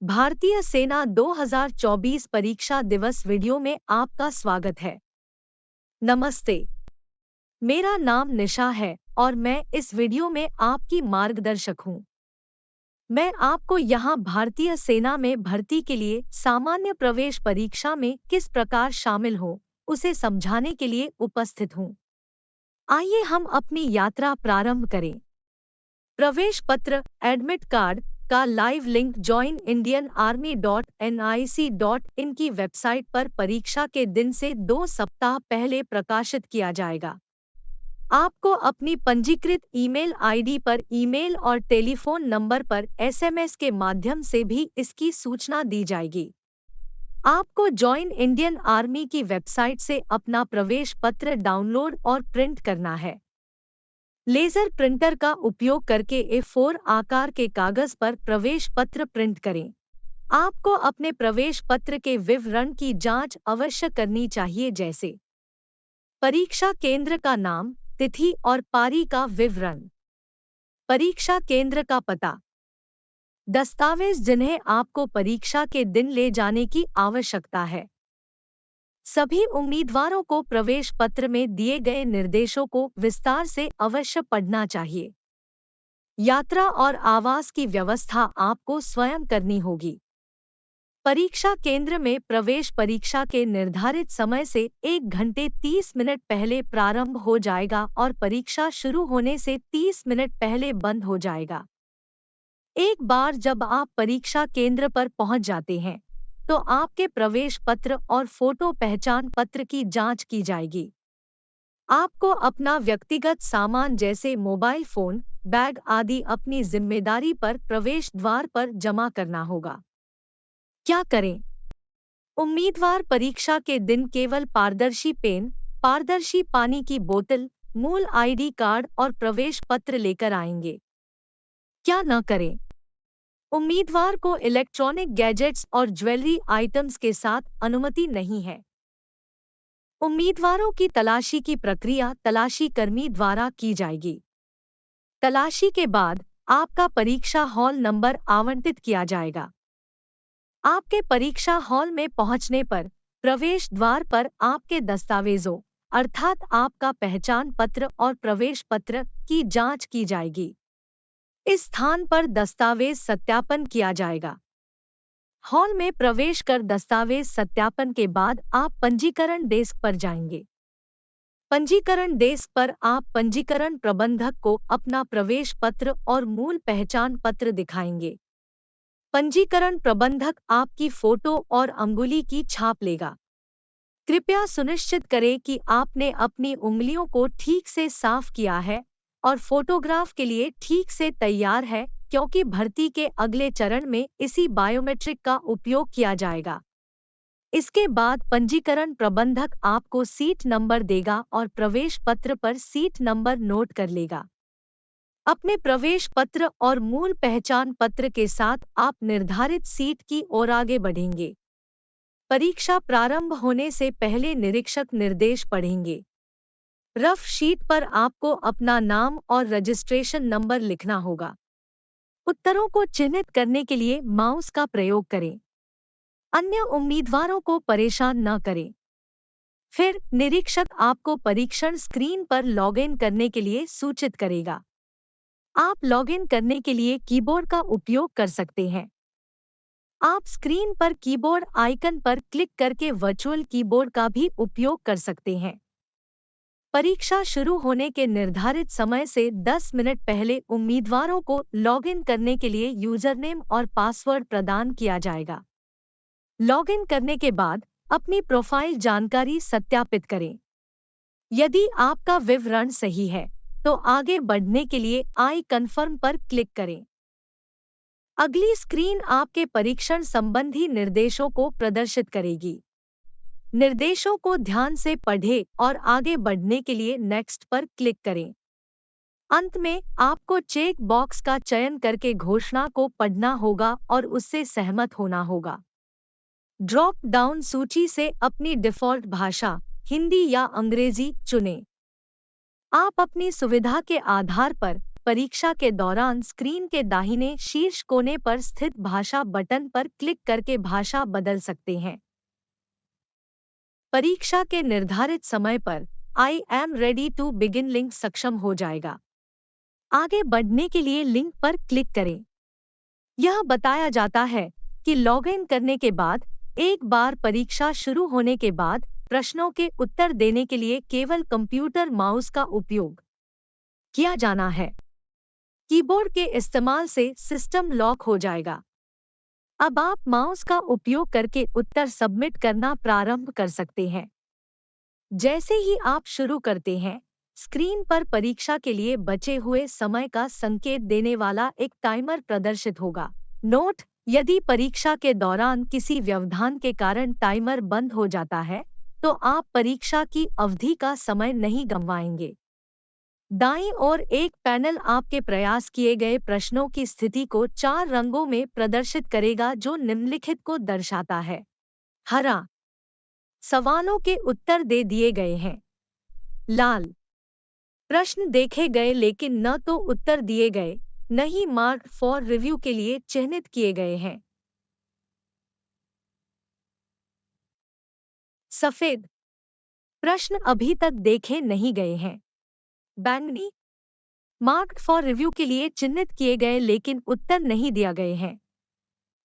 भारतीय सेना 2024 परीक्षा दिवस वीडियो में आपका स्वागत है। नमस्ते, मेरा नाम निशा है और मैं इस वीडियो में आपकी मार्गदर्शक हूँ। मैं आपको यहाँ भारतीय सेना में भर्ती के लिए सामान्य प्रवेश परीक्षा में किस प्रकार शामिल हो, उसे समझाने के लिए उपस्थित हूँ। आइए हम अपनी यात्रा प्रारंभ करें। प्रवेश पत्र एडमिट कार्ड का लाइव लिंक joinindianarmy.nic.in की वेबसाइट पर परीक्षा के दिन से 2 सप्ताह पहले प्रकाशित किया जाएगा। आपको अपनी पंजीकृत ईमेल आईडी पर ईमेल और टेलीफोन नंबर पर एसएमएस के माध्यम से भी इसकी सूचना दी जाएगी। आपको जॉइन इंडियन आर्मी की वेबसाइट से अपना प्रवेश पत्र डाउनलोड और प्रिंट करना है। लेजर प्रिंटर का उपयोग करके A4 आकार के कागज पर प्रवेश पत्र प्रिंट करें। आपको अपने प्रवेश पत्र के विवरण की जांच अवश्य करनी चाहिए, जैसे परीक्षा केंद्र का नाम, तिथि और पारी का विवरण, परीक्षा केंद्र का पता, दस्तावेज जिन्हें आपको परीक्षा के दिन ले जाने की आवश्यकता है। सभी उम्मीदवारों को प्रवेश पत्र में दिए गए निर्देशों को विस्तार से अवश्य पढ़ना चाहिए। यात्रा और आवास की व्यवस्था आपको स्वयं करनी होगी। परीक्षा केंद्र में प्रवेश परीक्षा के निर्धारित समय से 1 घंटे 30 मिनट पहले प्रारंभ हो जाएगा और परीक्षा शुरू होने से 30 मिनट पहले बंद हो जाएगा। एक बार जब आप परीक्षा केंद्र पर पहुंच जाते हैं, तो आपके प्रवेश पत्र और फोटो पहचान पत्र की जांच की जाएगी। आपको अपना व्यक्तिगत सामान जैसे मोबाइल फोन, बैग आदि अपनी जिम्मेदारी पर प्रवेश द्वार पर जमा करना होगा। क्या करें? उम्मीदवार परीक्षा के दिन केवल पारदर्शी पेन, पारदर्शी पानी की बोतल, मूल आईडी कार्ड और प्रवेश पत्र लेकर आएंगे। क्या न करें? उम्मीदवार को इलेक्ट्रॉनिक गैजेट्स और ज्वेलरी आइटम्स के साथ अनुमति नहीं है। उम्मीदवारों की तलाशी की प्रक्रिया तलाशी कर्मी द्वारा की जाएगी। तलाशी के बाद आपका परीक्षा हॉल नंबर आवंटित किया जाएगा। आपके परीक्षा हॉल में पहुंचने पर प्रवेश द्वार पर आपके दस्तावेजों अर्थात आपका पहचान पत्र और प्रवेश पत्र की जांच की जाएगी। इस स्थान पर दस्तावेज सत्यापन किया जाएगा। हॉल में प्रवेश कर दस्तावेज सत्यापन के बाद आप पंजीकरण डेस्क पर जाएंगे। पंजीकरण डेस्क पर आप पंजीकरण प्रबंधक को अपना प्रवेश पत्र और मूल पहचान पत्र दिखाएंगे। पंजीकरण प्रबंधक आपकी फोटो और अंगुली की छाप लेगा। कृपया सुनिश्चित करें कि आपने अपनी उंगलियों को ठीक से साफ किया है और फोटोग्राफ के लिए ठीक से तैयार है, क्योंकि भर्ती के अगले चरण में इसी बायोमेट्रिक का उपयोग किया जाएगा। इसके बाद पंजीकरण प्रबंधक आपको सीट नंबर देगा और प्रवेश पत्र पर सीट नंबर नोट कर लेगा। अपने प्रवेश पत्र और मूल पहचान पत्र के साथ आप निर्धारित सीट की ओर आगे बढ़ेंगे। परीक्षा प्रारंभ होने से पहले निरीक्षक निर्देश पढ़ेंगे। रफ शीट पर आपको अपना नाम और रजिस्ट्रेशन नंबर लिखना होगा। उत्तरों को चिन्हित करने के लिए माउस का प्रयोग करें। अन्य उम्मीदवारों को परेशान न करें। फिर निरीक्षक आपको परीक्षण स्क्रीन पर लॉगिन करने के लिए सूचित करेगा। आप लॉगिन करने के लिए कीबोर्ड का उपयोग कर सकते हैं। आप स्क्रीन पर कीबोर्ड आइकन पर क्लिक करके वर्चुअल कीबोर्ड का भी उपयोग कर सकते हैं। परीक्षा शुरू होने के निर्धारित समय से 10 मिनट पहले उम्मीदवारों को लॉगिन करने के लिए यूजरनेम और पासवर्ड प्रदान किया जाएगा। लॉगिन करने के बाद अपनी प्रोफाइल जानकारी सत्यापित करें। यदि आपका विवरण सही है, तो आगे बढ़ने के लिए आई कन्फर्म पर क्लिक करें। अगली स्क्रीन आपके परीक्षण संबंधी निर्देशों को प्रदर्शित करेगी। निर्देशों को ध्यान से पढ़ें और आगे बढ़ने के लिए नेक्स्ट पर क्लिक करें। अंत में आपको चेक बॉक्स का चयन करके घोषणा को पढ़ना होगा और उससे सहमत होना होगा। ड्रॉप डाउन सूची से अपनी डिफ़ॉल्ट भाषा हिंदी या अंग्रेजी चुनें। आप अपनी सुविधा के आधार पर परीक्षा के दौरान स्क्रीन के दाहिने शीर्ष कोने पर स्थित भाषा बटन पर क्लिक करके भाषा बदल सकते हैं। परीक्षा के निर्धारित समय पर I am ready to begin link सक्षम हो जाएगा। आगे बढ़ने के लिए लिंक पर क्लिक करें। यह बताया जाता है कि लॉगिन करने के बाद एक बार परीक्षा शुरू होने के बाद प्रश्नों के उत्तर देने के लिए केवल कंप्यूटर माउस का उपयोग किया जाना है। कीबोर्ड के इस्तेमाल से सिस्टम लॉक हो जाएगा। अब आप माउस का उपयोग करके उत्तर सबमिट करना प्रारंभ कर सकते हैं। जैसे ही आप शुरू करते हैं, स्क्रीन पर परीक्षा के लिए बचे हुए समय का संकेत देने वाला एक टाइमर प्रदर्शित होगा। नोट: यदि परीक्षा के दौरान किसी व्यवधान के कारण टाइमर बंद हो जाता है, तो आप परीक्षा की अवधि का समय नहीं गंवाएंगे। दाईं ओर एक पैनल आपके प्रयास किए गए प्रश्नों की स्थिति को 4 रंगों में प्रदर्शित करेगा, जो निम्नलिखित को दर्शाता है। हरा, सवालों के उत्तर दे दिए गए हैं। लाल, प्रश्न देखे गए लेकिन न तो उत्तर दिए गए, न ही मार्क फॉर रिव्यू के लिए चिह्नित किए गए हैं। सफेद, प्रश्न अभी तक देखे नहीं गए हैं। बैंगनी, मार्क फॉर रिव्यू के लिए चिह्नित किए गए लेकिन उत्तर नहीं दिया गए हैं।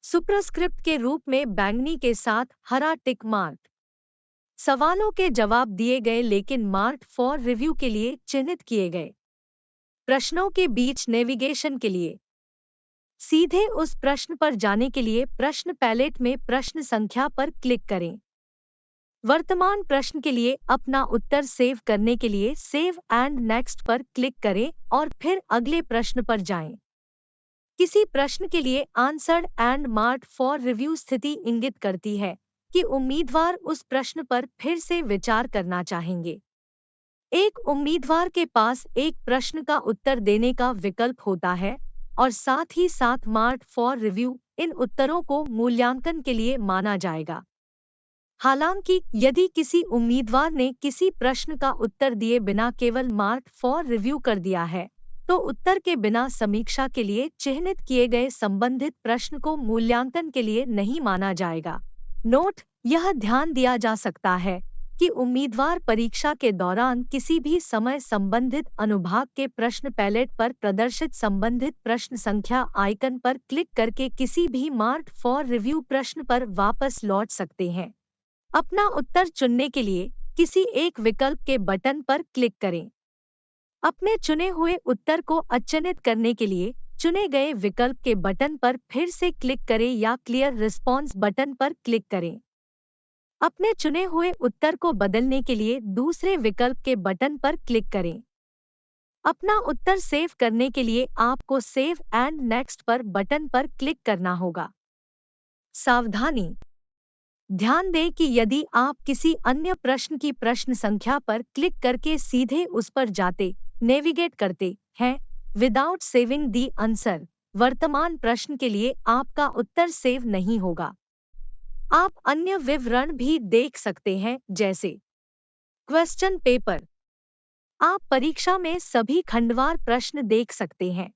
सुपरस्क्रिप्ट के रूप में बैंगनी के साथ हरा टिक मार्क, सवालों के जवाब दिए गए लेकिन मार्क फॉर रिव्यू के लिए चिह्नित किए गए। प्रश्नों के बीच नेविगेशन के लिए सीधे उस प्रश्न पर जाने के लिए प्रश्न पैलेट में प्रश्न संख्या पर क्लिक करें। वर्तमान प्रश्न के लिए अपना उत्तर सेव करने के लिए सेव एंड नेक्स्ट पर क्लिक करें और फिर अगले प्रश्न पर जाएं। किसी प्रश्न के लिए answered and marked for review स्थिति इंगित करती है कि उम्मीदवार उस प्रश्न पर फिर से विचार करना चाहेंगे। एक उम्मीदवार के पास एक प्रश्न का उत्तर देने का विकल्प होता है और साथ ही साथ मार्क्ड फॉर रिव्यू इन उत्तरों को मूल्यांकन के लिए माना जाएगा। हालांकि यदि किसी उम्मीदवार ने किसी प्रश्न का उत्तर दिए बिना केवल मार्क फॉर रिव्यू कर दिया है, तो उत्तर के बिना समीक्षा के लिए चिह्नित किए गए संबंधित प्रश्न को मूल्यांकन के लिए नहीं माना जाएगा। नोट: यह ध्यान दिया जा सकता है कि उम्मीदवार परीक्षा के दौरान किसी भी समय संबंधित अनुभाग के प्रश्न पैलेट पर प्रदर्शित संबंधित प्रश्न संख्या आइकन पर क्लिक करके किसी भी मार्क फॉर रिव्यू प्रश्न पर वापस लौट सकते हैं। अपना उत्तर चुनने के लिए किसी एक विकल्प के बटन पर क्लिक करें। अपने चुने हुए उत्तर को अचयनित करने के लिए चुने गए विकल्प के बटन पर फिर से क्लिक करें या क्लियर रिस्पॉन्स बटन पर क्लिक करें। अपने चुने हुए उत्तर को बदलने के लिए दूसरे विकल्प के बटन पर क्लिक करें। अपना उत्तर सेव करने के लिए आपको सेव एंड नेक्स्ट पर बटन पर क्लिक करना होगा। सावधानी: ध्यान दें कि यदि आप किसी अन्य प्रश्न की प्रश्न संख्या पर क्लिक करके सीधे उस पर जाते नेविगेट करते हैं विदाउट सेविंग दी आंसर, वर्तमान प्रश्न के लिए आपका उत्तर सेव नहीं होगा। आप अन्य विवरण भी देख सकते हैं, जैसे क्वेश्चन पेपर। आप परीक्षा में सभी खंडवार प्रश्न देख सकते हैं।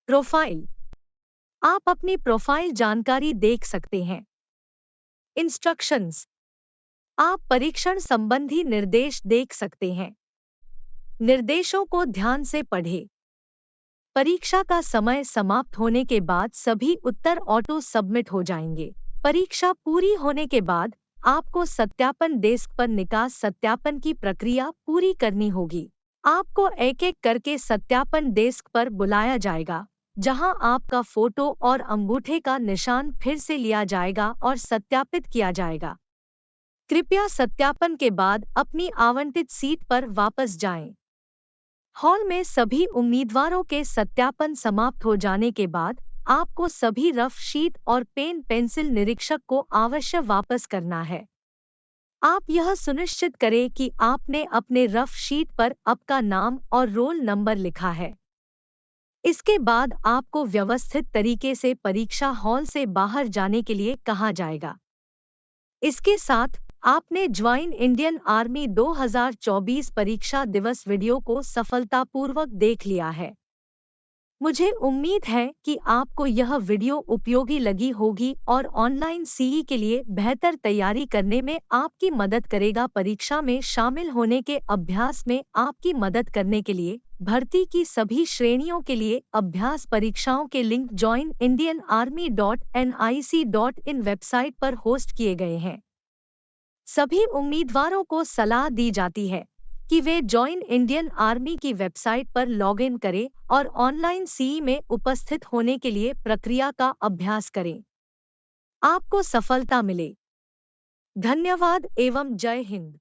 प्रोफाइल: आप अपनी प्रोफाइल जानकारी देख सकते हैं। इंस्ट्रक्शंस: आप परीक्षण संबंधी निर्देश देख सकते हैं। निर्देशों को ध्यान से पढ़ें। परीक्षा का समय समाप्त होने के बाद सभी उत्तर ऑटो सबमिट हो जाएंगे। परीक्षा पूरी होने के बाद आपको सत्यापन डेस्क पर निकास सत्यापन की प्रक्रिया पूरी करनी होगी। आपको एक-एक करके सत्यापन डेस्क पर बुलाया जाएगा, जहां आपका फोटो और अंगूठे का निशान फिर से लिया जाएगा और सत्यापित किया जाएगा। कृपया सत्यापन के बाद अपनी आवंटित सीट पर वापस जाएं। हॉल में सभी उम्मीदवारों के सत्यापन समाप्त हो जाने के बाद आपको सभी रफ शीट और पेन पेंसिल निरीक्षक को अवश्य वापस करना है। आप यह सुनिश्चित करें कि आपने अपने रफ शीट पर आपका नाम और रोल नंबर लिखा है। इसके बाद आपको व्यवस्थित तरीके से परीक्षा हॉल से बाहर जाने के लिए कहा जाएगा। इसके साथ आपने ज्वाइन इंडियन आर्मी 2024 परीक्षा दिवस वीडियो को सफलतापूर्वक देख लिया है। मुझे उम्मीद है कि आपको यह वीडियो उपयोगी लगी होगी और ऑनलाइन सीई के लिए बेहतर तैयारी करने में आपकी मदद करेगा। परीक्षा में शामिल होने के अभ्यास में आपकी मदद करने के लिए भर्ती की सभी श्रेणियों के लिए अभ्यास परीक्षाओं के लिंक joinindianarmy.nic.in वेबसाइट पर होस्ट किए गए हैं। सभी उम्मीदवारों को सलाह दी जाती है कि वे जॉइन इंडियन आर्मी की वेबसाइट पर लॉगिन करें और ऑनलाइन सीई में उपस्थित होने के लिए प्रक्रिया का अभ्यास करें। आपको सफलता मिले। धन्यवाद एवं जय हिंद।